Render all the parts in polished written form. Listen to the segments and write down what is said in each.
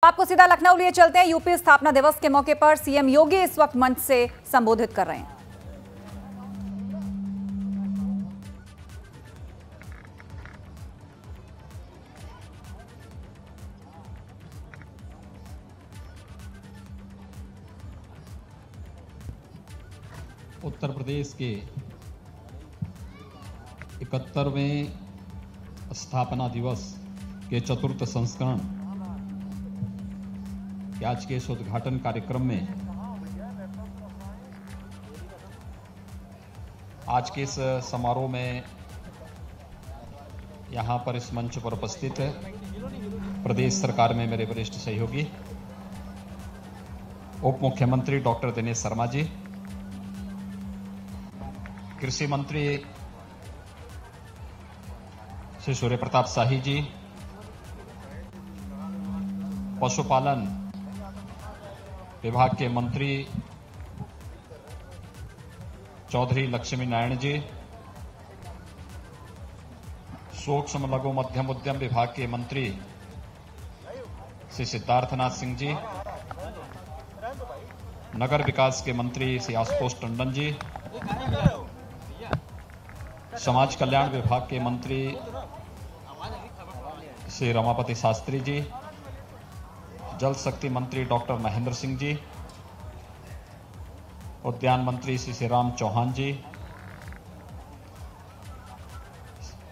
आपको सीधा लखनऊ लिए चलते हैं। यूपी स्थापना दिवस के मौके पर सीएम योगी इस वक्त मंच से संबोधित कर रहे हैं। उत्तर प्रदेश के 71वें स्थापना दिवस के चतुर्थ संस्करण के आज के इस उद्घाटन कार्यक्रम में आज के इस समारोह में यहां पर इस मंच पर उपस्थित है प्रदेश सरकार में मेरे वरिष्ठ सहयोगी उप मुख्यमंत्री डॉक्टर दिनेश शर्मा जी, कृषि मंत्री श्री सूर्य प्रताप शाही जी, पशुपालन विभाग के मंत्री चौधरी लक्ष्मी नारायण जी, सूक्ष्म लघु मध्यम उद्यम विभाग के मंत्री श्री सिद्धार्थनाथ सिंह जी, नगर विकास के मंत्री श्री आशुतोष टंडन जी, समाज कल्याण विभाग के मंत्री श्री रमापति शास्त्री जी, जल शक्ति मंत्री डॉक्टर महेंद्र सिंह जी, उद्यान मंत्री श्री श्रीराम चौहान जी,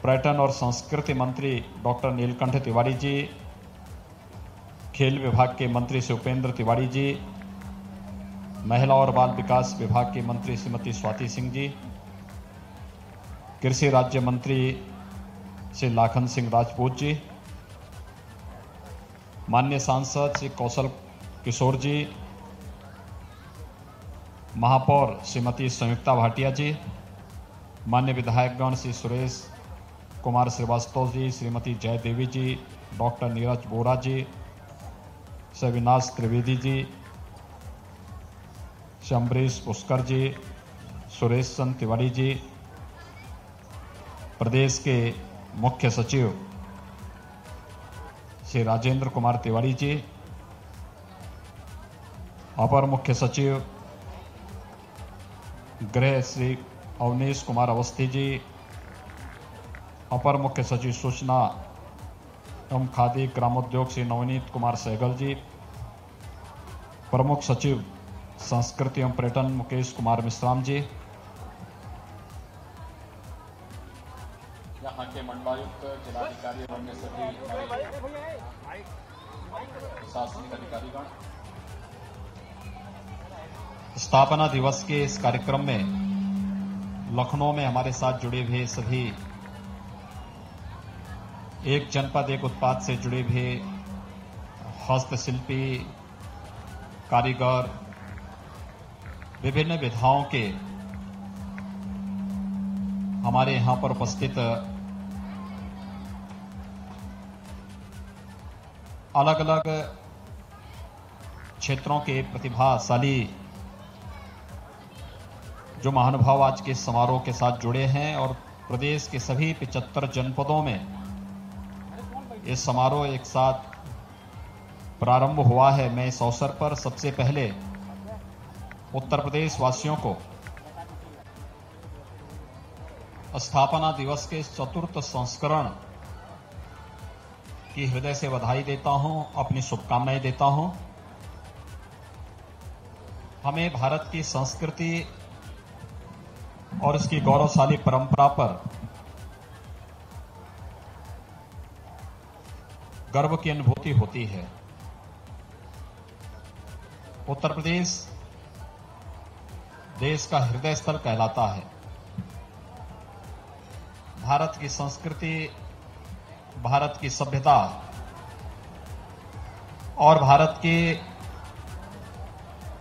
पर्यटन और संस्कृति मंत्री डॉक्टर नीलकंठ तिवारी जी, खेल विभाग के मंत्री श्री उपेंद्र तिवारी जी, महिला और बाल विकास विभाग के मंत्री श्रीमती स्वाति सिंह जी, कृषि राज्य मंत्री श्री लाखन सिंह राजपूत जी, माननीय सांसद श्री कौशल किशोर जी, महापौर श्रीमती संयुक्ता भाटिया जी, माननीय विधायकगण श्री सुरेश कुमार श्रीवास्तव जी, श्रीमती जय देवी जी, डॉक्टर नीरज बोरा जी, श्री अविनाश त्रिवेदी जी, श्री अम्बरीश पुष्कर जी, सुरेश चंद्र तिवारी जी, प्रदेश के मुख्य सचिव श्री राजेंद्र कुमार तिवारी जी, अपर मुख्य सचिव गृह श्री अवनीश कुमार अवस्थी जी, अपर मुख्य सचिव सूचना एवं खादी ग्रामोद्योग श्री नवनीत कुमार सहगल जी, प्रमुख सचिव संस्कृति एवं पर्यटन मुकेश कुमार मिश्राम जी, यहाँ के मंडलायुक्त जिलाधिकारी और अन्य सभी प्रशासनिक अधिकारीगण, स्थापना दिवस के इस कार्यक्रम में लखनऊ में हमारे साथ जुड़े हुए सभी एक जनपद एक उत्पाद से जुड़े हुए हस्तशिल्पी, कारीगर, विभिन्न विधाओं के हमारे यहां पर उपस्थित अलग अलग क्षेत्रों के प्रतिभाशाली जो महानुभाव आज के समारोह के साथ जुड़े हैं और प्रदेश के सभी 75 जनपदों में ये समारोह एक साथ प्रारंभ हुआ है। मैं इस अवसर पर सबसे पहले उत्तर प्रदेश वासियों को स्थापना दिवस के चतुर्थ संस्करण की हृदय से बधाई देता हूं, अपनी शुभकामनाएं देता हूं। हमें भारत की संस्कृति और इसकी गौरवशाली परंपरा पर गर्व की अनुभूति होती है। उत्तर प्रदेश देश का हृदय स्थल कहलाता है। भारत की संस्कृति, भारत की सभ्यता और भारत के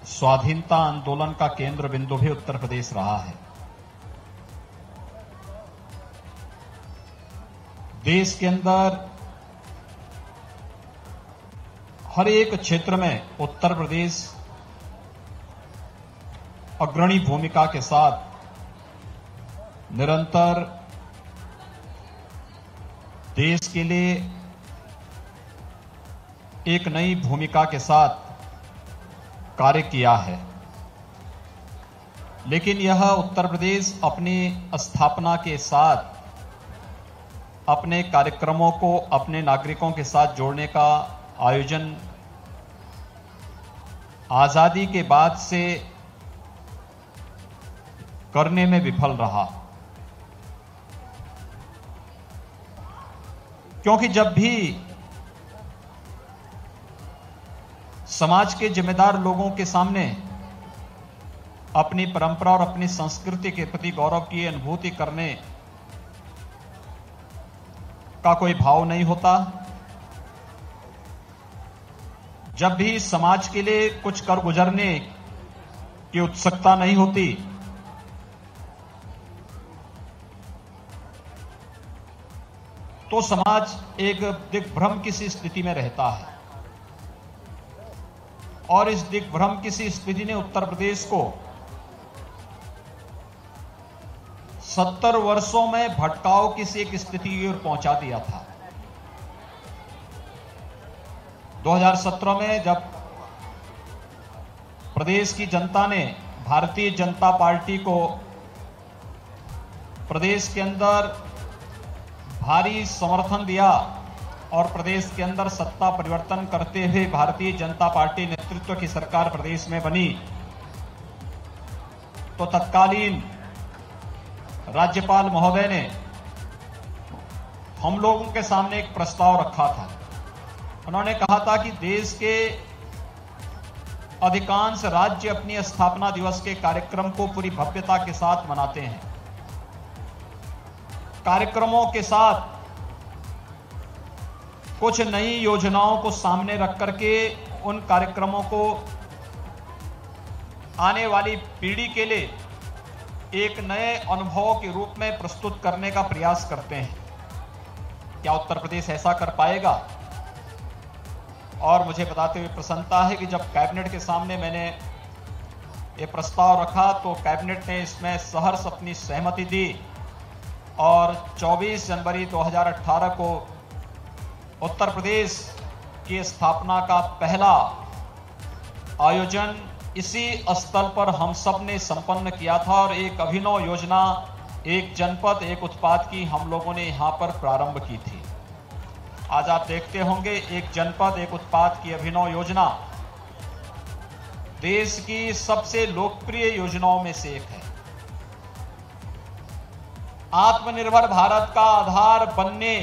स्वाधीनता आंदोलन का केंद्र बिंदु भी उत्तर प्रदेश रहा है। देश के अंदर हर एक क्षेत्र में उत्तर प्रदेश अग्रणी भूमिका के साथ निरंतर देश के लिए एक नई भूमिका के साथ कार्य किया है। लेकिन यह उत्तर प्रदेश अपनी स्थापना के साथ अपने कार्यक्रमों को अपने नागरिकों के साथ जोड़ने का आयोजन आजादी के बाद से करने में विफल रहा, क्योंकि जब भी समाज के जिम्मेदार लोगों के सामने अपनी परंपरा और अपनी संस्कृति के प्रति गौरव की अनुभूति करने का कोई भाव नहीं होता, जब भी समाज के लिए कुछ कर गुजरने की उत्सुकता नहीं होती, तो समाज एक दिग्भ्रम की सी स्थिति में रहता है। और इस दिग्भ्रम की सी स्थिति ने उत्तर प्रदेश को 70 वर्षों में भटकाव की सी एक स्थिति की ओर पहुंचा दिया था। 2017 में जब प्रदेश की जनता ने भारतीय जनता पार्टी को प्रदेश के अंदर भारी समर्थन दिया और प्रदेश के अंदर सत्ता परिवर्तन करते हुए भारतीय जनता पार्टी नेतृत्व की सरकार प्रदेश में बनी, तो तत्कालीन राज्यपाल महोदय ने हम लोगों के सामने एक प्रस्ताव रखा था। उन्होंने कहा था कि देश के अधिकांश राज्य अपनी स्थापना दिवस के कार्यक्रम को पूरी भव्यता के साथ मनाते हैं। कार्यक्रमों के साथ कुछ नई योजनाओं को सामने रख करके उन कार्यक्रमों को आने वाली पीढ़ी के लिए एक नए अनुभव के रूप में प्रस्तुत करने का प्रयास करते हैं। क्या उत्तर प्रदेश ऐसा कर पाएगा? और मुझे बताते हुए प्रसन्नता है कि जब कैबिनेट के सामने मैंने ये प्रस्ताव रखा तो कैबिनेट ने इसमें सहर्ष अपनी सहमति दी और 24 जनवरी 2018 को उत्तर प्रदेश की स्थापना का पहला आयोजन इसी स्थल पर हम सब ने संपन्न किया था और एक अभिनव योजना, एक जनपद एक उत्पाद की हम लोगों ने यहां पर प्रारंभ की थी। आज आप देखते होंगे एक जनपद एक उत्पाद की अभिनव योजना देश की सबसे लोकप्रिय योजनाओं में से एक है। आत्मनिर्भर भारत का आधार बनने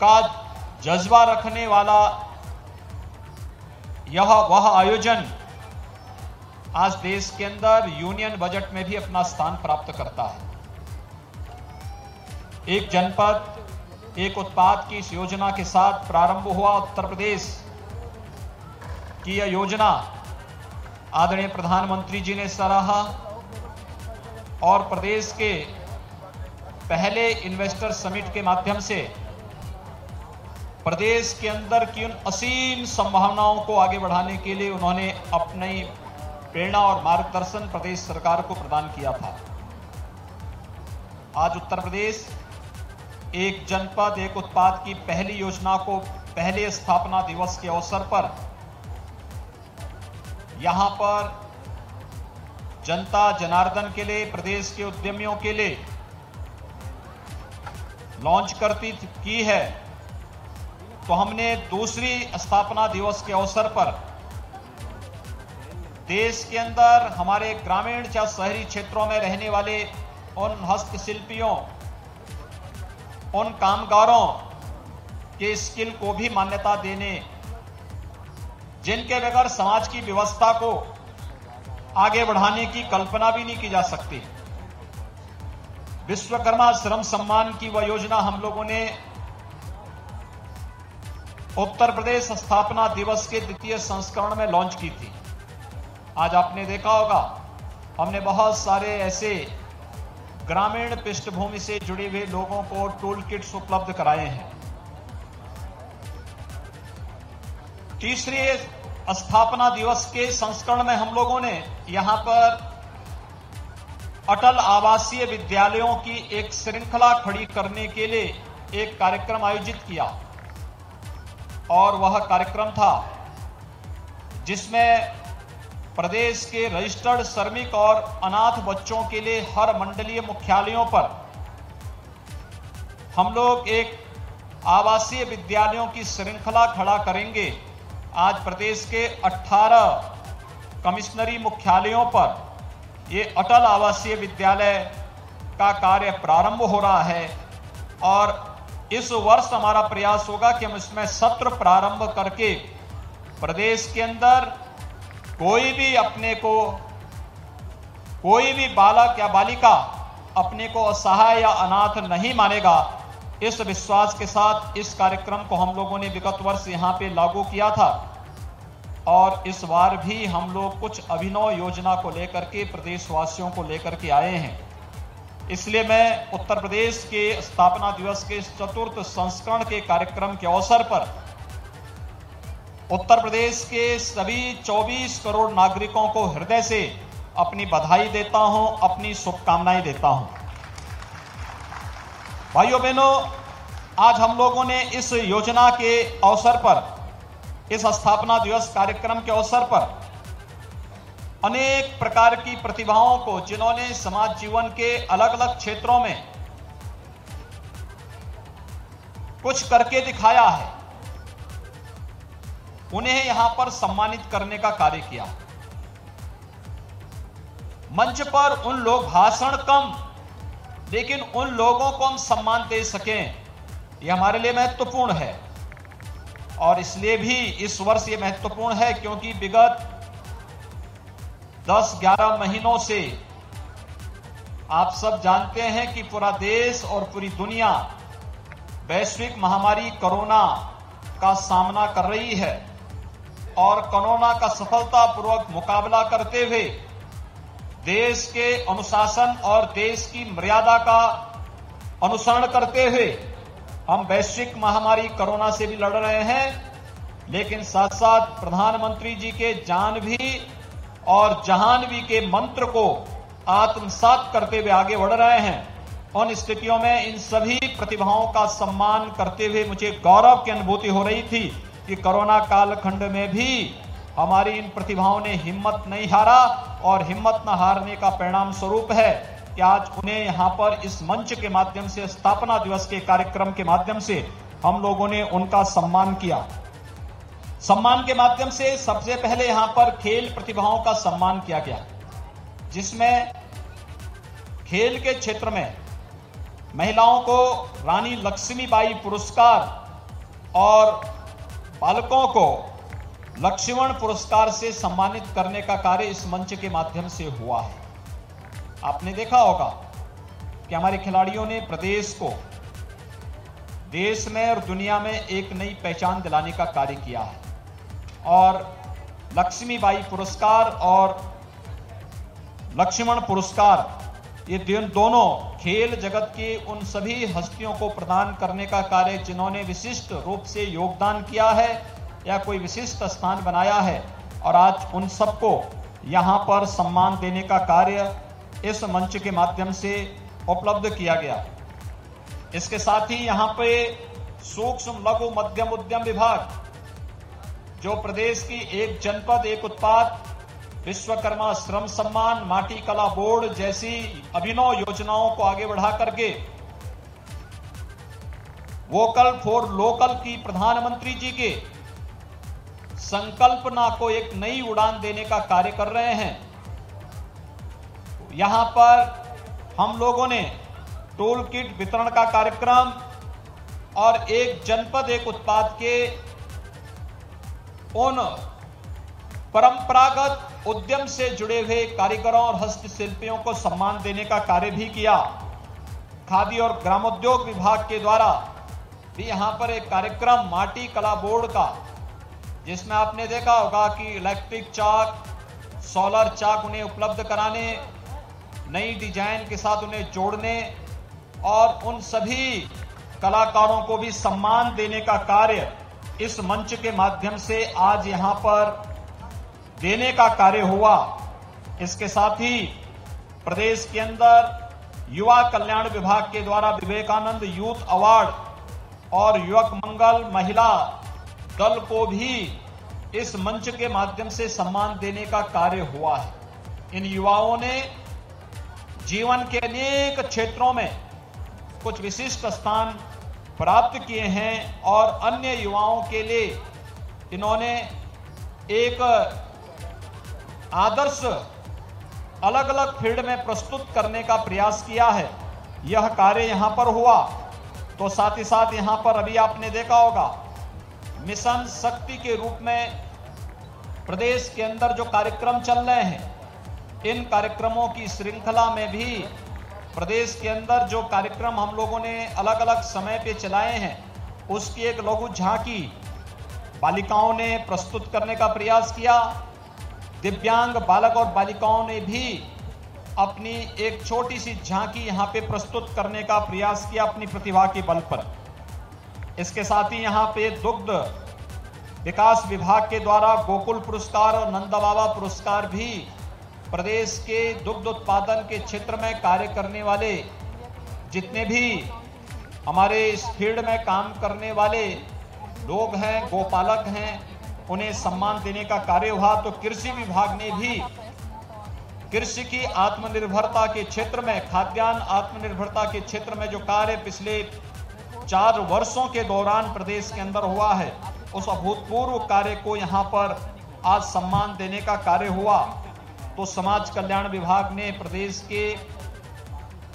का जज्बा रखने वाला वह आयोजन आज देश के अंदर यूनियन बजट में भी अपना स्थान प्राप्त करता है। एक जनपद एक उत्पाद की इस योजना के साथ प्रारंभ हुआ उत्तर प्रदेश की यह योजना आदरणीय प्रधानमंत्री जी ने सराहा और प्रदेश के पहले इन्वेस्टर समिट के माध्यम से प्रदेश के अंदर की उन असीम संभावनाओं को आगे बढ़ाने के लिए उन्होंने अपनी प्रेरणा और मार्गदर्शन प्रदेश सरकार को प्रदान किया था। आज उत्तर प्रदेश एक जनपद एक उत्पाद की पहली योजना को पहले स्थापना दिवस के अवसर पर यहां पर जनता जनार्दन के लिए प्रदेश के उद्यमियों के लिए लॉन्च की है। तो हमने दूसरी स्थापना दिवस के अवसर पर देश के अंदर हमारे ग्रामीण या शहरी क्षेत्रों में रहने वाले उन हस्तशिल्पियों उन कामगारों के स्किल को भी मान्यता देने जिनके बगैर समाज की व्यवस्था को आगे बढ़ाने की कल्पना भी नहीं की जा सकती। विश्वकर्मा श्रम सम्मान की वह योजना हम लोगों ने उत्तर प्रदेश स्थापना दिवस के द्वितीय संस्करण में लॉन्च की थी। आज आपने देखा होगा हमने बहुत सारे ऐसे ग्रामीण पृष्ठभूमि से जुड़े हुए लोगों को टूल किट्स उपलब्ध कराए हैं। तीसरी स्थापना दिवस के संस्करण में हम लोगों ने यहां पर अटल आवासीय विद्यालयों की एक श्रृंखला खड़ी करने के लिए एक कार्यक्रम आयोजित किया और वह कार्यक्रम था जिसमें प्रदेश के रजिस्टर्ड श्रमिक और अनाथ बच्चों के लिए हर मंडलीय मुख्यालयों पर हम लोग एक आवासीय विद्यालयों की श्रृंखला खड़ा करेंगे। आज प्रदेश के 18 कमिश्नरी मुख्यालयों पर ये अटल आवासीय विद्यालय का कार्य प्रारंभ हो रहा है और इस वर्ष हमारा प्रयास होगा कि हम इसमें सत्र प्रारंभ करके प्रदेश के अंदर कोई भी बालक या बालिका अपने को असहाय या अनाथ नहीं मानेगा। इस विश्वास के साथ इस कार्यक्रम को हम लोगों ने विगत वर्ष यहां पे लागू किया था और इस बार भी हम लोग कुछ अभिनव योजना को लेकर के प्रदेशवासियों को लेकर के आए हैं। इसलिए मैं उत्तर प्रदेश के स्थापना दिवस के चतुर्थ संस्करण के कार्यक्रम के अवसर पर उत्तर प्रदेश के सभी 24 करोड़ नागरिकों को हृदय से अपनी बधाई देता हूं, अपनी शुभकामनाएं देता हूं। भाइयों बहनों, आज हम लोगों ने इस योजना के अवसर पर, इस स्थापना दिवस कार्यक्रम के अवसर पर अनेक प्रकार की प्रतिभाओं को, जिन्होंने समाज जीवन के अलग अलग क्षेत्रों में कुछ करके दिखाया है, उन्हें यहां पर सम्मानित करने का कार्य किया। मंच पर उन लोग, भाषण कम, लेकिन उन लोगों को हम सम्मान दे सकें, यह हमारे लिए महत्वपूर्ण है। और इसलिए भी इस वर्ष यह महत्वपूर्ण है क्योंकि विगत 10-11 महीनों से आप सब जानते हैं कि पूरा देश और पूरी दुनिया वैश्विक महामारी कोरोना का सामना कर रही है और कोरोना का सफलतापूर्वक मुकाबला करते हुए देश के अनुशासन और देश की मर्यादा का अनुसरण करते हुए हम वैश्विक महामारी कोरोना से भी लड़ रहे हैं, लेकिन साथ साथ प्रधानमंत्री जी के जानवी और जहानवी के मंत्र को आत्मसात करते हुए आगे बढ़ रहे हैं। उन स्थितियों में इन सभी प्रतिभाओं का सम्मान करते हुए मुझे गौरव की अनुभूति हो रही थी कि कोरोना कालखंड में भी हमारी इन प्रतिभाओं ने हिम्मत नहीं हारा और हिम्मत न हारने का परिणाम स्वरूप है कि आज उन्हें यहां पर इस मंच के माध्यम से, स्थापना दिवस के कार्यक्रम के माध्यम से हम लोगों ने उनका सम्मान किया। सम्मान के माध्यम से सबसे पहले यहां पर खेल प्रतिभाओं का सम्मान किया गया, जिसमें खेल के क्षेत्र में महिलाओं को रानी लक्ष्मीबाई पुरस्कार और बालकों को लक्ष्मण पुरस्कार से सम्मानित करने का कार्य इस मंच के माध्यम से हुआ है। आपने देखा होगा कि हमारे खिलाड़ियों ने प्रदेश को देश में और दुनिया में एक नई पहचान दिलाने का कार्य किया है और लक्ष्मीबाई पुरस्कार और लक्ष्मण पुरस्कार, ये दोनों खेल जगत की उन सभी हस्तियों को प्रदान करने का कार्य जिन्होंने विशिष्ट रूप से योगदान किया है या कोई विशिष्ट स्थान बनाया है, और आज उन सबको यहां पर सम्मान देने का कार्य इस मंच के माध्यम से उपलब्ध किया गया। इसके साथ ही यहां पे सूक्ष्म लघु मध्यम उद्यम विभाग, जो प्रदेश की एक जनपद एक उत्पाद, विश्वकर्मा श्रम सम्मान, माटी कला बोर्ड जैसी अभिनव योजनाओं को आगे बढ़ा करके वोकल फॉर लोकल की प्रधानमंत्री जी के संकल्पना को एक नई उड़ान देने का कार्य कर रहे हैं। यहां पर हम लोगों ने टूल किट वितरण का कार्यक्रम और एक जनपद एक उत्पाद के उन परंपरागत उद्यम से जुड़े हुए कारीगरों और हस्तशिल्पियों को सम्मान देने का कार्य भी किया। खादी और ग्रामोद्योग विभाग के द्वारा भी यहां पर एक कार्यक्रम माटी कला बोर्ड का, जिसमें आपने देखा होगा कि इलेक्ट्रिक चाक, सोलर चाक उन्हें उपलब्ध कराने, नई डिजाइन के साथ उन्हें जोड़ने और उन सभी कलाकारों को भी सम्मान देने का कार्य इस मंच के माध्यम से आज यहां पर देने का कार्य हुआ। इसके साथ ही प्रदेश के अंदर युवा कल्याण विभाग के द्वारा विवेकानंद यूथ अवार्ड और युवक मंगल महिला दल को भी इस मंच के माध्यम से सम्मान देने का कार्य हुआ है। इन युवाओं ने जीवन के अनेक क्षेत्रों में कुछ विशिष्ट स्थान प्राप्त किए हैं और अन्य युवाओं के लिए इन्होंने एक आदर्श अलग अलग फील्ड में प्रस्तुत करने का प्रयास किया है। यह कार्य यहां पर हुआ तो साथ ही साथ यहां पर अभी आपने देखा होगा मिशन शक्ति के रूप में प्रदेश के अंदर जो कार्यक्रम चल रहे हैं, इन कार्यक्रमों की श्रृंखला में भी प्रदेश के अंदर जो कार्यक्रम हम लोगों ने अलग अलग समय पे चलाए हैं, उसकी एक लघु झांकी बालिकाओं ने प्रस्तुत करने का प्रयास किया। दिव्यांग बालक और बालिकाओं ने भी अपनी एक छोटी सी झांकी यहां पे प्रस्तुत करने का प्रयास किया अपनी प्रतिभा के बल पर। इसके साथ ही यहां पे दुग्ध विकास विभाग के द्वारा गोकुल पुरस्कार और नंदा बाबा पुरस्कार भी प्रदेश के दुग्ध उत्पादन के क्षेत्र में कार्य करने वाले जितने भी हमारे इस फील्ड में काम करने वाले लोग हैं, गोपालक हैं, उन्हें सम्मान देने का कार्य हुआ। तो कृषि विभाग ने भी कृषि की आत्मनिर्भरता के क्षेत्र में, खाद्यान्न आत्मनिर्भरता के क्षेत्र में जो कार्य पिछले 4 वर्षों के दौरान प्रदेश के अंदर हुआ है, उस अभूतपूर्व कार्य को यहां पर आज सम्मान देने का कार्य हुआ। तो समाज कल्याण विभाग ने प्रदेश के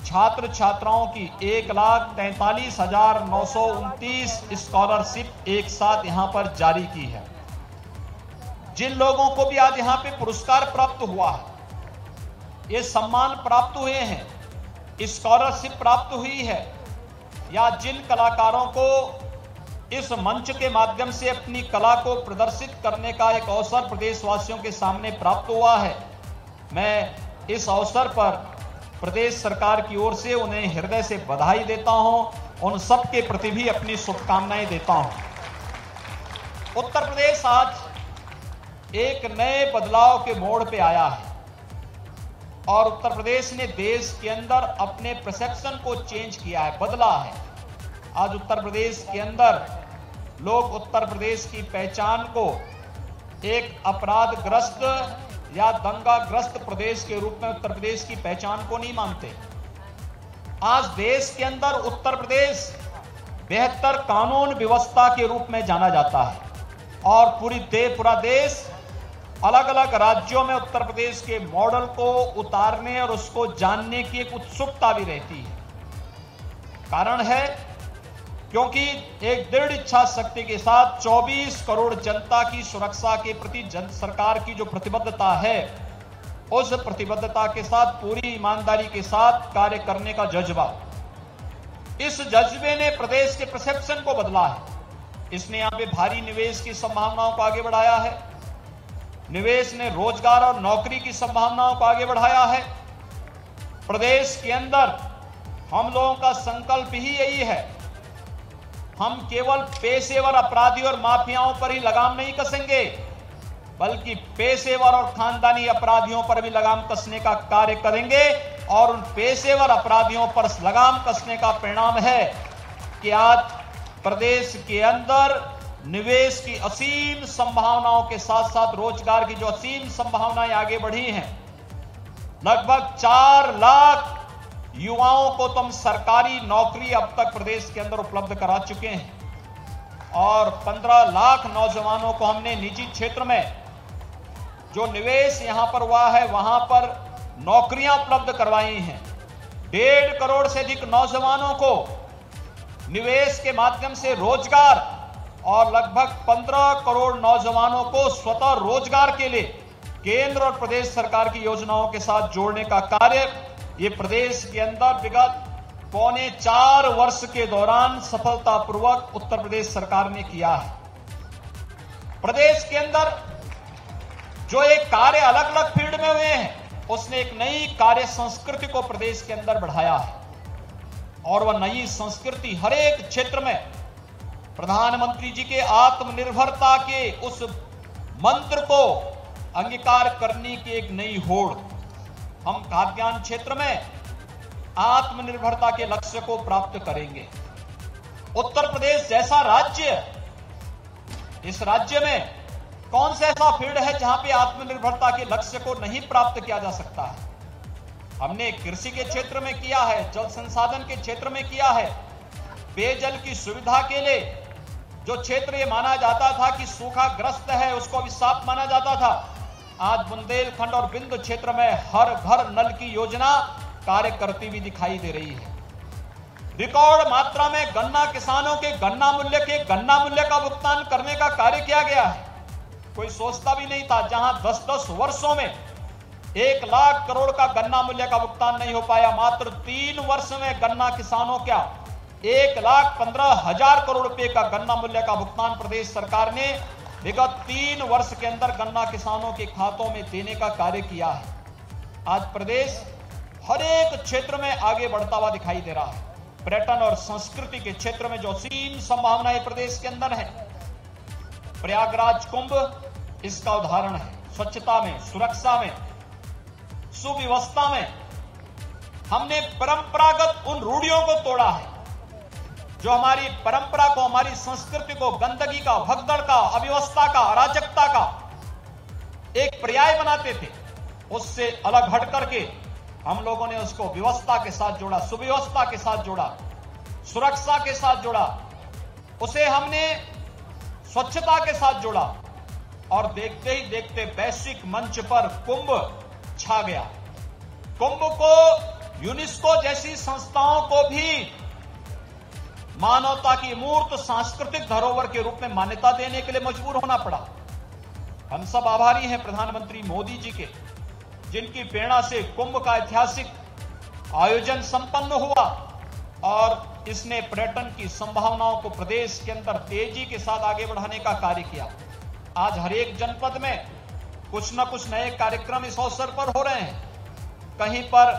छात्र छात्राओं की 1,43,929 स्कॉलरशिप एक साथ यहां पर जारी की है। जिन लोगों को भी आज यहां पे पुरस्कार प्राप्त हुआ है, ये सम्मान प्राप्त हुए हैं, स्कॉलरशिप प्राप्त हुई है, या जिन कलाकारों को इस मंच के माध्यम से अपनी कला को प्रदर्शित करने का एक अवसर प्रदेशवासियों के सामने प्राप्त हुआ है, मैं इस अवसर पर प्रदेश सरकार की ओर से उन्हें हृदय से बधाई देता हूं, उन सब के प्रति भी अपनी शुभकामनाएं देता हूं। उत्तर प्रदेश आज एक नए बदलाव के मोड़ पे आया है और उत्तर प्रदेश ने देश के अंदर अपने परसेप्शन को चेंज किया है, बदला है। आज उत्तर प्रदेश के अंदर लोग उत्तर प्रदेश की पहचान को एक अपराधग्रस्त या दंगाग्रस्त प्रदेश के रूप में उत्तर प्रदेश की पहचान को नहीं मानते। आज देश के अंदर उत्तर प्रदेश बेहतर कानून व्यवस्था के रूप में जाना जाता है और पूरा देश अलग अलग राज्यों में उत्तर प्रदेश के मॉडल को उतारने और उसको जानने की एक उत्सुकता भी रहती है। कारण है क्योंकि एक दृढ़ इच्छा शक्ति के साथ 24 करोड़ जनता की सुरक्षा के प्रति सरकार की जो प्रतिबद्धता है, उस प्रतिबद्धता के साथ पूरी ईमानदारी के साथ कार्य करने का जज्बा, इस जज्बे ने प्रदेश के परसेप्शन को बदला है। इसने यहां पे भारी निवेश की संभावनाओं को आगे बढ़ाया है। निवेश ने रोजगार और नौकरी की संभावनाओं को आगे बढ़ाया है। प्रदेश के अंदर हम लोगों का संकल्प ही यही है, हम केवल पेशेवर अपराधी और माफियाओं पर ही लगाम नहीं कसेंगे, बल्कि पेशेवर और खानदानी अपराधियों पर भी लगाम कसने का कार्य करेंगे। और उन पेशेवर अपराधियों पर लगाम कसने का परिणाम है कि आज प्रदेश के अंदर निवेश की असीम संभावनाओं के साथ साथ रोजगार की जो असीम संभावनाएं आगे बढ़ी हैं। लगभग 4 लाख युवाओं को तो हम सरकारी नौकरी अब तक प्रदेश के अंदर उपलब्ध करा चुके हैं और 15 लाख नौजवानों को हमने निजी क्षेत्र में जो निवेश यहां पर हुआ है वहां पर नौकरियां उपलब्ध करवाई हैं। 1.5 करोड़ से अधिक नौजवानों को निवेश के माध्यम से रोजगार और लगभग 15 करोड़ नौजवानों को स्वतः रोजगार के लिए केंद्र और प्रदेश सरकार की योजनाओं के साथ जोड़ने का कार्य ये प्रदेश के अंदर विगत 3.25 वर्ष के दौरान सफलतापूर्वक उत्तर प्रदेश सरकार ने किया है। प्रदेश के अंदर जो एक कार्य अलग अलग फील्ड में हुए हैं, उसने एक नई कार्य संस्कृति को प्रदेश के अंदर बढ़ाया है और वह नई संस्कृति हर एक क्षेत्र में प्रधानमंत्री जी के आत्मनिर्भरता के उस मंत्र को अंगीकार करने की एक नई होड़। हम खाद्यान्न क्षेत्र में आत्मनिर्भरता के लक्ष्य को प्राप्त करेंगे। उत्तर प्रदेश जैसा राज्य, इस राज्य में कौन सा ऐसा फील्ड है जहां पे आत्मनिर्भरता के लक्ष्य को नहीं प्राप्त किया जा सकता है। हमने कृषि के क्षेत्र में किया है, जल संसाधन के क्षेत्र में किया है, पेयजल की सुविधा के लिए जो क्षेत्र ये माना जाता था कि सूखाग्रस्त है, उसको अभिशाप माना जाता था, आज बुंदेलखंड और बिंदु क्षेत्र में हर घर नल की योजना कार्य करती हुई दिखाई दे रही है। रिकॉर्ड मात्रा में गन्ना किसानों के गन्ना मूल्य का भुगतान करने का कार्य किया गया है। कोई सोचता भी नहीं था, जहां 10-10 वर्षों में 1 लाख करोड़ का गन्ना मूल्य का भुगतान नहीं हो पाया, मात्र 3 वर्ष में गन्ना किसानों का 1,15,000 करोड़ रुपए का गन्ना मूल्य का भुगतान प्रदेश सरकार ने विगत 3 वर्ष के अंदर गन्ना किसानों के खातों में देने का कार्य किया है। आज प्रदेश हर एक क्षेत्र में आगे बढ़ता हुआ दिखाई दे रहा है। पर्यटन और संस्कृति के क्षेत्र में जो असीम संभावनाएं प्रदेश के अंदर है, प्रयागराज कुंभ इसका उदाहरण है। स्वच्छता में, सुरक्षा में, सुव्यवस्था में हमने परंपरागत उन रूढ़ियों को तोड़ा है जो हमारी परंपरा को, हमारी संस्कृति को गंदगी का, भगदड़ का, अव्यवस्था का, अराजकता का एक पर्याय बनाते थे। उससे अलग हट करके हम लोगों ने उसको व्यवस्था के साथ जोड़ा, सुव्यवस्था के साथ जोड़ा, सुरक्षा के साथ जोड़ा, उसे हमने स्वच्छता के साथ जोड़ा और देखते ही देखते वैश्विक मंच पर कुंभ छा गया। कुंभ को यूनेस्को जैसी संस्थाओं को भी मानवता की मूर्त सांस्कृतिक धरोहर के रूप में मान्यता देने के लिए मजबूर होना पड़ा। हम सब आभारी हैं प्रधानमंत्री मोदी जी के, जिनकी प्रेरणा से कुंभ का ऐतिहासिक आयोजन संपन्न हुआ और इसने पर्यटन की संभावनाओं को प्रदेश के अंदर तेजी के साथ आगे बढ़ाने का कार्य किया। आज हर एक जनपद में कुछ न कुछ नए कार्यक्रम इस अवसर पर हो रहे हैं। कहीं पर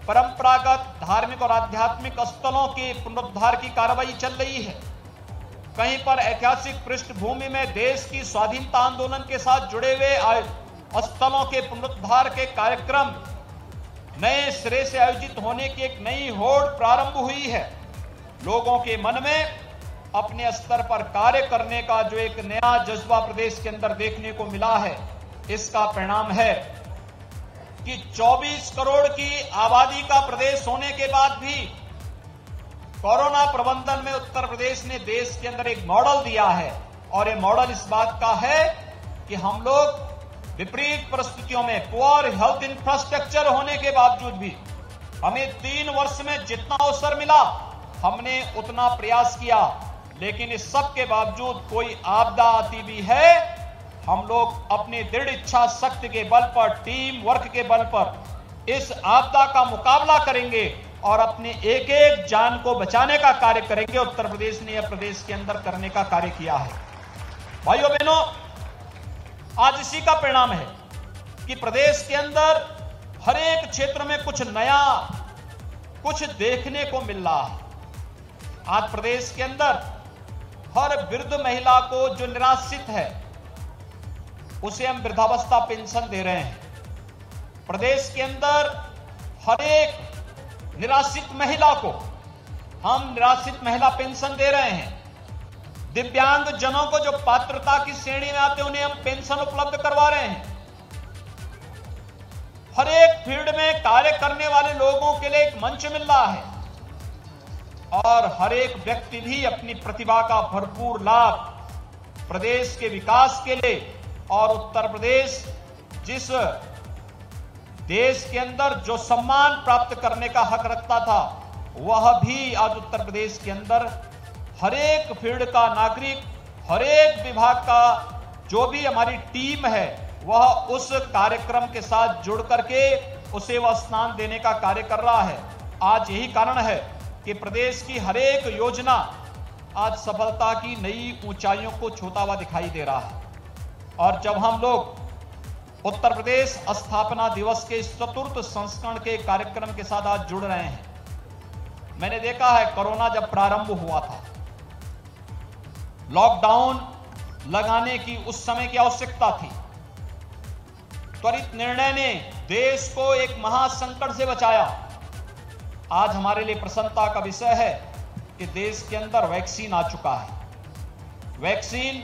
परंपरागत धार्मिक और आध्यात्मिक स्थलों के पुनरुद्धार की कार्रवाई चल रही है, कहीं पर ऐतिहासिक पृष्ठभूमि में देश की स्वाधीनता आंदोलन के साथ जुड़े हुए स्थलों के पुनरुद्धार के कार्यक्रम नए सिरे से आयोजित होने की एक नई होड़ प्रारंभ हुई है। लोगों के मन में अपने स्तर पर कार्य करने का जो एक नया जज्बा प्रदेश के अंदर देखने को मिला है, इसका परिणाम है कि 24 करोड़ की आबादी का प्रदेश होने के बाद भी कोरोना प्रबंधन में उत्तर प्रदेश ने देश के अंदर एक मॉडल दिया है। और ये मॉडल इस बात का है कि हम लोग विपरीत परिस्थितियों में, पुअर हेल्थ इंफ्रास्ट्रक्चर होने के बावजूद भी हमें 3 वर्ष में जितना अवसर मिला हमने उतना प्रयास किया, लेकिन इस सब के बावजूद कोई आपदा आती भी है, हम लोग अपनी दृढ़ इच्छा शक्ति के बल पर, टीम वर्क के बल पर इस आपदा का मुकाबला करेंगे और अपने एक एक जान को बचाने का कार्य करेंगे। उत्तर प्रदेश ने यह प्रदेश के अंदर करने का कार्य किया है। भाइयों बहनों, आज इसी का परिणाम है कि प्रदेश के अंदर हर एक क्षेत्र में कुछ नया, कुछ देखने को मिल रहा है। आज प्रदेश के अंदर हर वृद्ध महिला को जो निराश्रित है उसे हम वृद्धावस्था पेंशन दे रहे हैं। प्रदेश के अंदर हर एक निराश्रित महिला को हम निराश्रित महिला पेंशन दे रहे हैं। दिव्यांग जनों को जो पात्रता की श्रेणी में आते हैं उन्हें हम पेंशन उपलब्ध करवा रहे हैं। हर एक फील्ड में कार्य करने वाले लोगों के लिए एक मंच मिल रहा है और हर एक व्यक्ति भी अपनी प्रतिभा का भरपूर लाभ प्रदेश के विकास के लिए और उत्तर प्रदेश जिस देश के अंदर जो सम्मान प्राप्त करने का हक रखता था, वह भी आज उत्तर प्रदेश के अंदर हर एक फील्ड का नागरिक, हर एक विभाग का जो भी हमारी टीम है, वह उस कार्यक्रम के साथ जुड़ करके उसे वह स्थान देने का कार्य कर रहा है। आज यही कारण है कि प्रदेश की हर एक योजना आज सफलता की नई ऊंचाइयों को छूता हुआ दिखाई दे रहा है। और जब हम लोग उत्तर प्रदेश स्थापना दिवस के इस चतुर्थ संस्करण के कार्यक्रम के साथ आज जुड़ रहे हैं, मैंने देखा है कोरोना जब प्रारंभ हुआ था, लॉकडाउन लगाने की उस समय की आवश्यकता थी। त्वरित निर्णय ने देश को एक महासंकट से बचाया। आज हमारे लिए प्रसन्नता का विषय है कि देश के अंदर वैक्सीन आ चुका है। वैक्सीन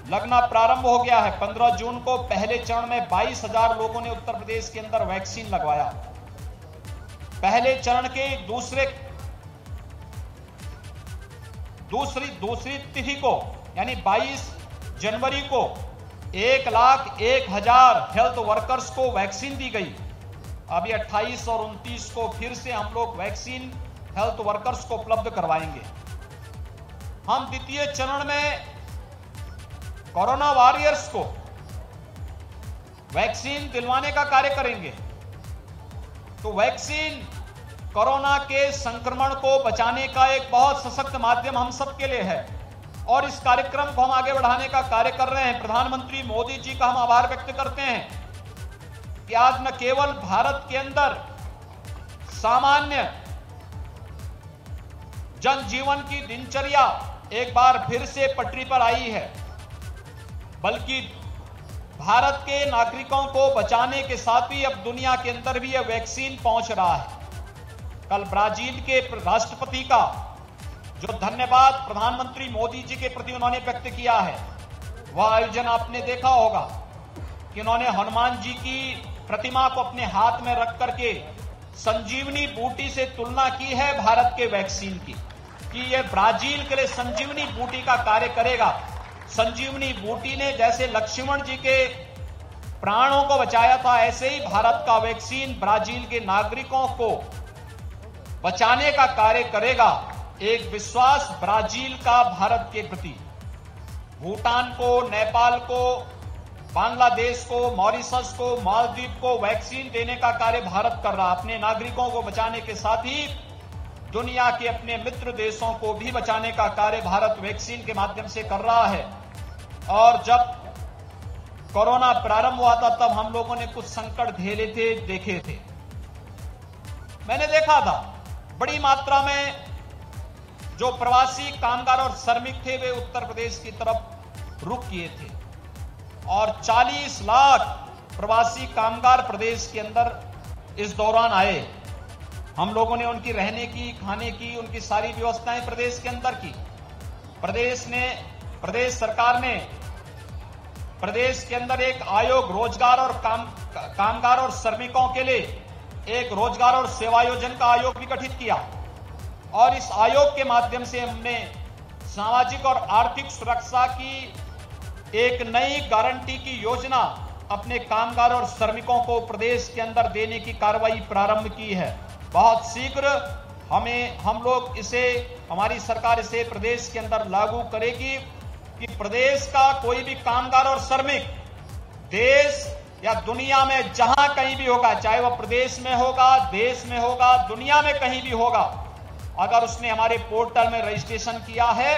लगना प्रारंभ हो गया है। 15 जून को पहले चरण में 22,000 लोगों ने उत्तर प्रदेश के अंदर वैक्सीन लगवाया। पहले चरण के दूसरी तिथि को यानी 22 जनवरी को 1,01,000 हेल्थ वर्कर्स को वैक्सीन दी गई। अभी 28 और 29 को फिर से हम लोग वैक्सीन हेल्थ वर्कर्स को उपलब्ध करवाएंगे। हम द्वितीय चरण में कोरोना वॉरियर्स को वैक्सीन दिलवाने का कार्य करेंगे। तो वैक्सीन कोरोना के संक्रमण को बचाने का एक बहुत सशक्त माध्यम हम सबके लिए है और इस कार्यक्रम को हम आगे बढ़ाने का कार्य कर रहे हैं। प्रधानमंत्री मोदी जी का हम आभार व्यक्त करते हैं कि आज न केवल भारत के अंदर सामान्य जनजीवन की दिनचर्या एक बार फिर से पटरी पर आई है, बल्कि भारत के नागरिकों को बचाने के साथ ही अब दुनिया के अंदर भी यह वैक्सीन पहुंच रहा है। कल ब्राजील के राष्ट्रपति का जो धन्यवाद प्रधानमंत्री मोदी जी के प्रति उन्होंने व्यक्त किया है, वह आयोजन आपने देखा होगा कि उन्होंने हनुमान जी की प्रतिमा को अपने हाथ में रख करके संजीवनी बूटी से तुलना की है भारत के वैक्सीन की, कि यह ब्राजील के लिए संजीवनी बूटी का कार्य करेगा। संजीवनी बूटी ने जैसे लक्ष्मण जी के प्राणों को बचाया था, ऐसे ही भारत का वैक्सीन ब्राजील के नागरिकों को बचाने का कार्य करेगा। एक विश्वास ब्राजील का भारत के प्रति, भूटान को, नेपाल को, बांग्लादेश को, मॉरिशस को, मालदीव को वैक्सीन देने का कार्य भारत कर रहा है। अपने नागरिकों को बचाने के साथ ही दुनिया के अपने मित्र देशों को भी बचाने का कार्य भारत वैक्सीन के माध्यम से कर रहा है। और जब कोरोना प्रारंभ हुआ था तब हम लोगों ने कुछ संकट देखे थे। मैंने देखा था बड़ी मात्रा में जो प्रवासी कामगार और श्रमिक थे वे उत्तर प्रदेश की तरफ रुख किए थे और 40 लाख प्रवासी कामगार प्रदेश के अंदर इस दौरान आए। हम लोगों ने उनकी रहने की, खाने की, उनकी सारी व्यवस्थाएं प्रदेश के अंदर की। प्रदेश सरकार ने प्रदेश के अंदर एक आयोग रोजगार और कामगार और श्रमिकों के लिए एक रोजगार और सेवा योजना का आयोग भी गठित किया और इस आयोग के माध्यम से हमने सामाजिक और आर्थिक सुरक्षा की एक नई गारंटी की योजना अपने कामगार और श्रमिकों को प्रदेश के अंदर देने की कार्रवाई प्रारंभ की है। बहुत शीघ्र हमारी सरकार इसे प्रदेश के अंदर लागू करेगी कि प्रदेश का कोई भी कामगार और श्रमिक देश या दुनिया में जहां कहीं भी होगा, चाहे वह प्रदेश में होगा, देश में होगा, दुनिया में कहीं भी होगा, अगर उसने हमारे पोर्टल में रजिस्ट्रेशन किया है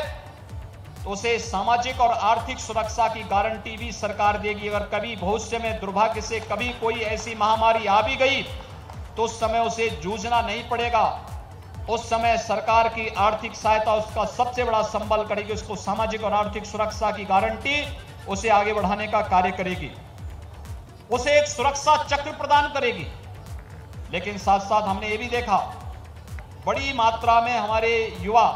तो उसे सामाजिक और आर्थिक सुरक्षा की गारंटी भी सरकार देगी। अगर कभी भविष्य में दुर्भाग्य से कभी कोई ऐसी महामारी आ भी गई तो उस समय उसे जूझना नहीं पड़ेगा। उस समय सरकार की आर्थिक सहायता उसका सबसे बड़ा संबल करेगी, उसको सामाजिक और आर्थिक सुरक्षा की गारंटी उसे आगे बढ़ाने का कार्य करेगी, उसे एक सुरक्षा चक्र प्रदान करेगी। लेकिन साथ साथ हमने ये भी देखा बड़ी मात्रा में हमारे युवा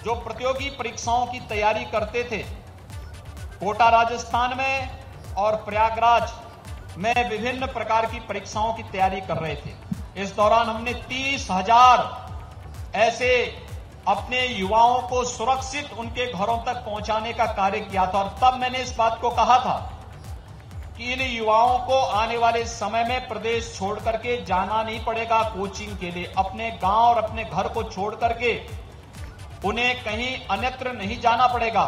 जो प्रतियोगी परीक्षाओं की तैयारी करते थे, कोटा राजस्थान में और प्रयागराज में विभिन्न प्रकार की परीक्षाओं की तैयारी कर रहे थे। इस दौरान हमने 30,000 ऐसे अपने युवाओं को सुरक्षित उनके घरों तक पहुंचाने का कार्य किया था और तब मैंने इस बात को कहा था कि इन युवाओं को आने वाले समय में प्रदेश छोड़ करके जाना नहीं पड़ेगा कोचिंग के लिए। अपने गांव और अपने घर को छोड़ करके उन्हें कहीं अन्यत्र नहीं जाना पड़ेगा।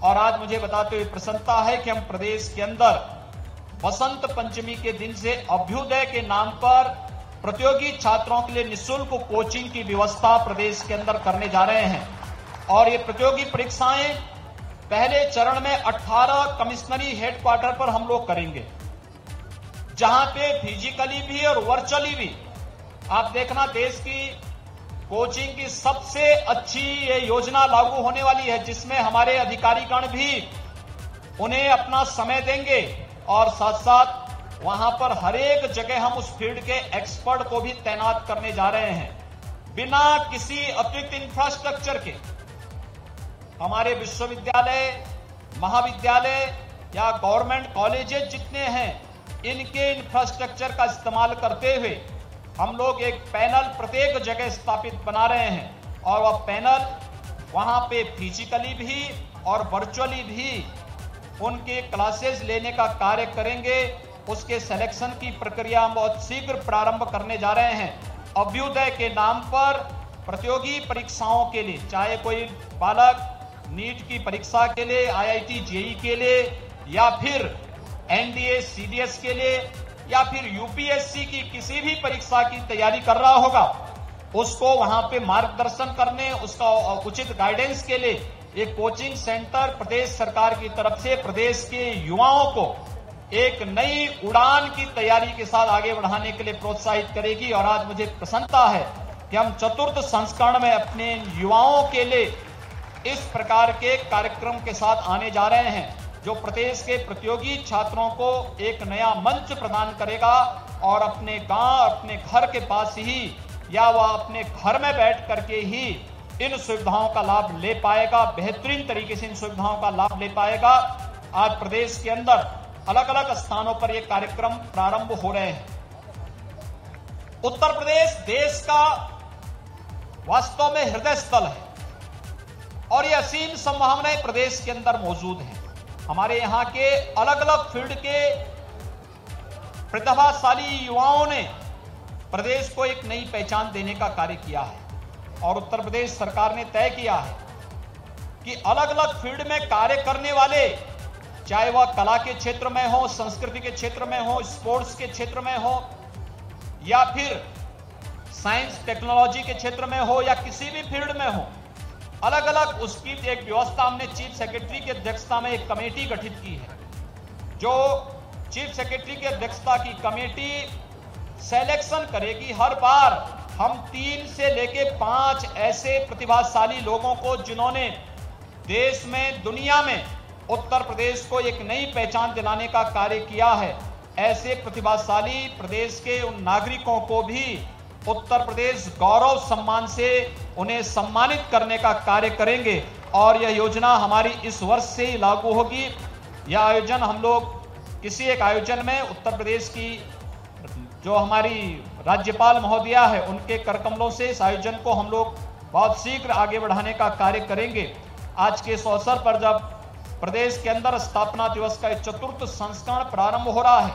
और आज मुझे बताते हुए प्रसन्नता है कि हम प्रदेश के अंदर बसंत पंचमी के दिन से अभ्युदय के नाम पर प्रतियोगी छात्रों के लिए निःशुल्क कोचिंग की व्यवस्था प्रदेश के अंदर करने जा रहे हैं। और ये प्रतियोगी परीक्षाएं पहले चरण में 18 कमिश्नरी हेडक्वार्टर पर हम लोग करेंगे, जहां पे फिजिकली भी और वर्चुअली भी। आप देखना देश की कोचिंग की सबसे अच्छी ये योजना लागू होने वाली है, जिसमें हमारे अधिकारीगण भी उन्हें अपना समय देंगे और साथ साथ वहां पर हर एक जगह हम उस फील्ड के एक्सपर्ट को भी तैनात करने जा रहे हैं। बिना किसी अतिरिक्त इंफ्रास्ट्रक्चर के हमारे विश्वविद्यालय, महाविद्यालय या गवर्नमेंट कॉलेजेस जितने हैं, इनके इंफ्रास्ट्रक्चर का इस्तेमाल करते हुए हम लोग एक पैनल प्रत्येक जगह स्थापित बना रहे हैं और वह पैनल वहां पे फिजिकली भी और वर्चुअली भी उनके क्लासेस लेने का कार्य करेंगे। उसके सिलेक्शन की प्रक्रिया हम बहुत शीघ्र प्रारंभ करने जा रहे हैं। अभ्युदय के नाम पर प्रतियोगी परीक्षाओं के लिए, चाहे कोई बालक नीट की परीक्षा के लिए, IIT JEE के लिए या फिर NDA CDS के लिए या फिर UPSC की किसी भी परीक्षा की तैयारी कर रहा होगा, उसको वहां पे मार्गदर्शन करने, उसका उचित गाइडेंस के लिए एक कोचिंग सेंटर प्रदेश सरकार की तरफ से प्रदेश के युवाओं को एक नई उड़ान की तैयारी के साथ आगे बढ़ाने के लिए प्रोत्साहित करेगी। और आज मुझे प्रसन्नता है कि हम चतुर्थ संस्करण में अपने युवाओं के लिए इस प्रकार के कार्यक्रम के साथ आने जा रहे हैं, जो प्रदेश के प्रतियोगी छात्रों को एक नया मंच प्रदान करेगा और अपने गांव, अपने घर के पास ही या वह अपने घर में बैठ करके ही इन सुविधाओं का लाभ ले पाएगा, बेहतरीन तरीके से इन सुविधाओं का लाभ ले पाएगा। आज प्रदेश के अंदर अलग अलग स्थानों पर यह कार्यक्रम प्रारंभ हो रहे हैं। उत्तर प्रदेश देश का वास्तव में हृदय स्थल है और ये असीम संभावनाएं प्रदेश के अंदर मौजूद हैं। हमारे यहां के अलग अलग फील्ड के प्रतिभाशाली युवाओं ने प्रदेश को एक नई पहचान देने का कार्य किया है और उत्तर प्रदेश सरकार ने तय किया है कि अलग अलग फील्ड में कार्य करने वाले, चाहे वह कला के क्षेत्र में हो, संस्कृति के क्षेत्र में हो, स्पोर्ट्स के क्षेत्र में हो या फिर साइंस टेक्नोलॉजी के क्षेत्र में हो या किसी भी फील्ड में हो, अलग अलग उसकी एक व्यवस्था हमने चीफ सेक्रेटरी की अध्यक्षता में एक कमेटी गठित की है। जो चीफ सेक्रेटरी की अध्यक्षता की कमेटी सिलेक्शन करेगी। हर बार हम 3 से लेके 5 ऐसे प्रतिभाशाली लोगों को, जिन्होंने देश में, दुनिया में उत्तर प्रदेश को एक नई पहचान दिलाने का कार्य किया है, ऐसे प्रतिभाशाली प्रदेश के उन नागरिकों को भी उत्तर प्रदेश गौरव सम्मान से उन्हें सम्मानित करने का कार्य करेंगे और यह योजना हमारी इस वर्ष से ही लागू होगी। यह आयोजन हम लोग किसी एक आयोजन में उत्तर प्रदेश की जो हमारी राज्यपाल महोदया है, उनके करकमलों से इस आयोजन को हम लोग बहुत शीघ्र आगे बढ़ाने का कार्य करेंगे। आज के इस अवसर पर जब प्रदेश के अंदर स्थापना दिवस का 4th संस्करण प्रारंभ हो रहा है,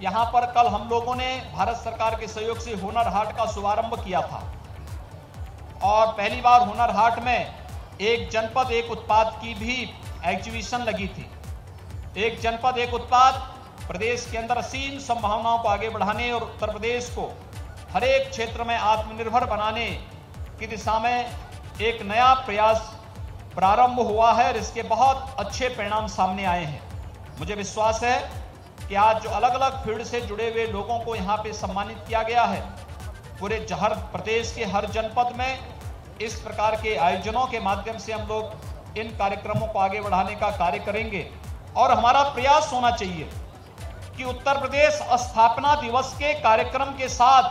यहां पर कल हम लोगों ने भारत सरकार के सहयोग से हुनर हाट का शुभारंभ किया था और पहली बार हुनर हाट में एक जनपद एक उत्पाद की भी एग्जीबिशन लगी थी। एक जनपद एक उत्पाद प्रदेश के अंदर असीम संभावनाओं को आगे बढ़ाने और उत्तर प्रदेश को हर एक क्षेत्र में आत्मनिर्भर बनाने की दिशा में एक नया प्रयास प्रारंभ हुआ है और इसके बहुत अच्छे परिणाम सामने आए हैं। मुझे विश्वास है कि आज जो अलग अलग फील्ड से जुड़े हुए लोगों को यहाँ पे सम्मानित किया गया है, पूरे हर प्रदेश के हर जनपद में इस प्रकार के आयोजनों के माध्यम से हम लोग इन कार्यक्रमों को आगे बढ़ाने का कार्य करेंगे। और हमारा प्रयास होना चाहिए कि उत्तर प्रदेश स्थापना दिवस के कार्यक्रम के साथ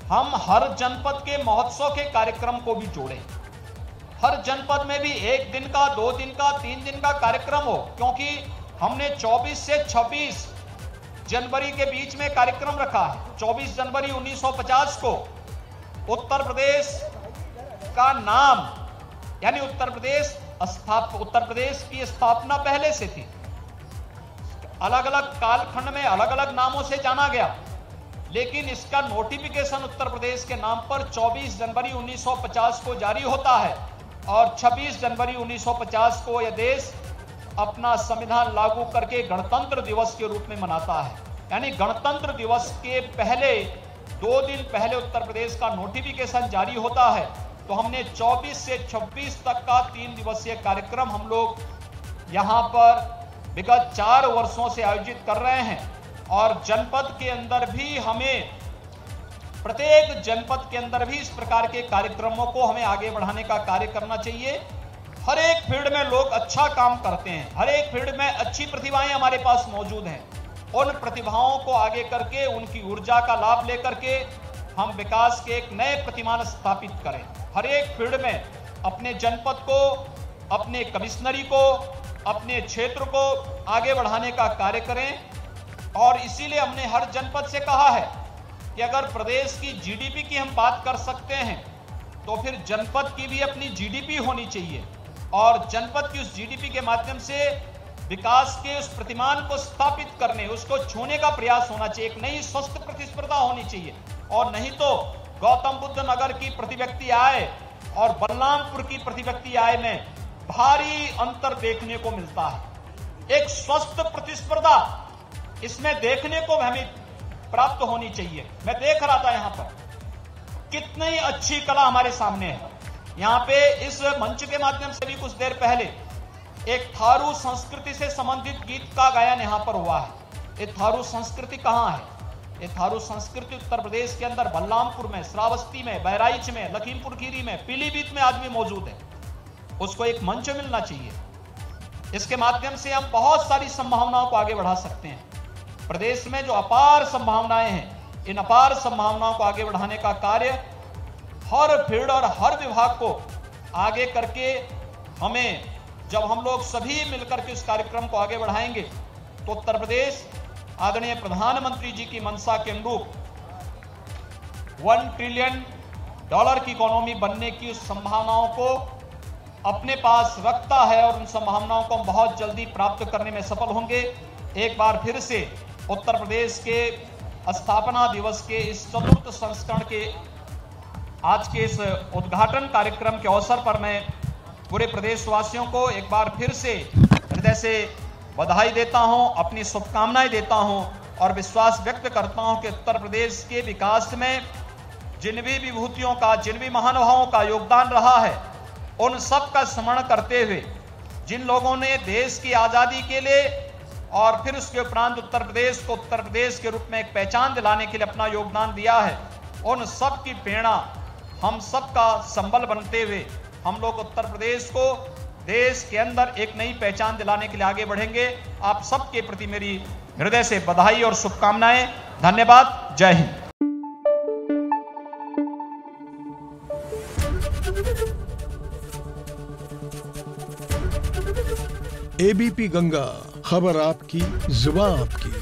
हम हर जनपद के महोत्सव के कार्यक्रम को भी जोड़ें। हर जनपद में भी 1 दिन का, 2 दिन का, 3 दिन का कार्यक्रम हो, क्योंकि हमने 24 से 26 जनवरी के बीच में कार्यक्रम रखा है। 24 जनवरी 1950 को उत्तर प्रदेश का नाम, यानी उत्तर प्रदेश की स्थापना पहले से थी, अलग अलग कालखंड में अलग अलग नामों से जाना गया, लेकिन इसका नोटिफिकेशन उत्तर प्रदेश के नाम पर 24 जनवरी 1950 को जारी होता है और 26 जनवरी 1950 को यह देश अपना संविधान लागू करके गणतंत्र दिवस के रूप में मनाता है। यानी गणतंत्र दिवस के पहले 2 दिन पहले उत्तर प्रदेश का नोटिफिकेशन जारी होता है। तो हमने 24 से 26 तक का 3 दिवसीय कार्यक्रम हम लोग यहाँ पर विगत 4 वर्षों से आयोजित कर रहे हैं और जनपद के अंदर भी हमें, प्रत्येक जनपद के अंदर भी इस प्रकार के कार्यक्रमों को हमें आगे बढ़ाने का कार्य करना चाहिए। हर एक फील्ड में लोग अच्छा काम करते हैं, हर एक फील्ड में अच्छी प्रतिभाएं हमारे पास मौजूद हैं। उन प्रतिभाओं को आगे करके, उनकी ऊर्जा का लाभ लेकर के हम विकास के एक नए प्रतिमान स्थापित करें। हर एक फील्ड में अपने जनपद को, अपने कमिश्नरी को, अपने क्षेत्र को आगे बढ़ाने का कार्य करें। और इसीलिए हमने हर जनपद से कहा है कि अगर प्रदेश की जीडीपी की हम बात कर सकते हैं तो फिर जनपद की भी अपनी जीडीपी होनी चाहिए और जनपद की उस जीडीपी के माध्यम से विकास के उस प्रतिमान को स्थापित करने, उसको छूने का प्रयास होना चाहिए। एक नई स्वस्थ प्रतिस्पर्धा होनी चाहिए और नहीं तो गौतम बुद्ध नगर की प्रति व्यक्ति आय और बलरामपुर की प्रति व्यक्ति आय में भारी अंतर देखने को मिलता है। एक स्वस्थ प्रतिस्पर्धा इसमें देखने को हमें प्राप्त होनी चाहिए। मैं देख रहा था यहां पर कितनी अच्छी कला हमारे सामने है। यहां पे इस मंच के माध्यम से भी कुछ देर पहले एक थारू संस्कृति से संबंधित गीत का गायन यहां पर हुआ है। ये थारू संस्कृति कहां है? ये थारू संस्कृति उत्तर प्रदेश के अंदर बलरामपुर में, श्रावस्ती में, बहराइच में, लखीमपुर खीरी में, पीलीभीत में आदमी मौजूद है। उसको एक मंच मिलना चाहिए। इसके माध्यम से हम बहुत सारी संभावनाओं को आगे बढ़ा सकते हैं। प्रदेश में जो अपार संभावनाएं हैं, इन अपार संभावनाओं को आगे बढ़ाने का कार्य हर फील्ड और हर विभाग को आगे करके हमें, जब हम लोग सभी मिलकर के इस कार्यक्रम को आगे बढ़ाएंगे तो उत्तर प्रदेश आदरणीय प्रधानमंत्री जी की मंशा के अनुरूप $1 ट्रिलियन की इकोनॉमी बनने की उस संभावनाओं को अपने पास रखता है और उन संभावनाओं को हम बहुत जल्दी प्राप्त करने में सफल होंगे। एक बार फिर से उत्तर प्रदेश के स्थापना दिवस के इस 4th संस्करण के आज के इस उद्घाटन कार्यक्रम के अवसर पर मैं पूरे प्रदेशवासियों को एक बार फिर से हृदय से बधाई देता हूं, अपनी शुभकामनाएं देता हूं और विश्वास व्यक्त करता हूं कि उत्तर प्रदेश के विकास में जिन भी विभूतियों का, जिन भी महानुभावों का योगदान रहा है, उन सब का स्मरण करते हुए जिन लोगों ने देश की आज़ादी के लिए और फिर उसके उपरांत उत्तर प्रदेश को उत्तर प्रदेश के रूप में एक पहचान दिलाने के लिए अपना योगदान दिया है, उन सब की प्रेरणा हम सब का संबल बनते हुए हम लोग उत्तर प्रदेश को देश के अंदर एक नई पहचान दिलाने के लिए आगे बढ़ेंगे। आप सबके प्रति मेरी हृदय से बधाई और शुभकामनाएं। धन्यवाद। जय हिंद। एबीपी गंगा, खबर आपकी, जुबान आपकी।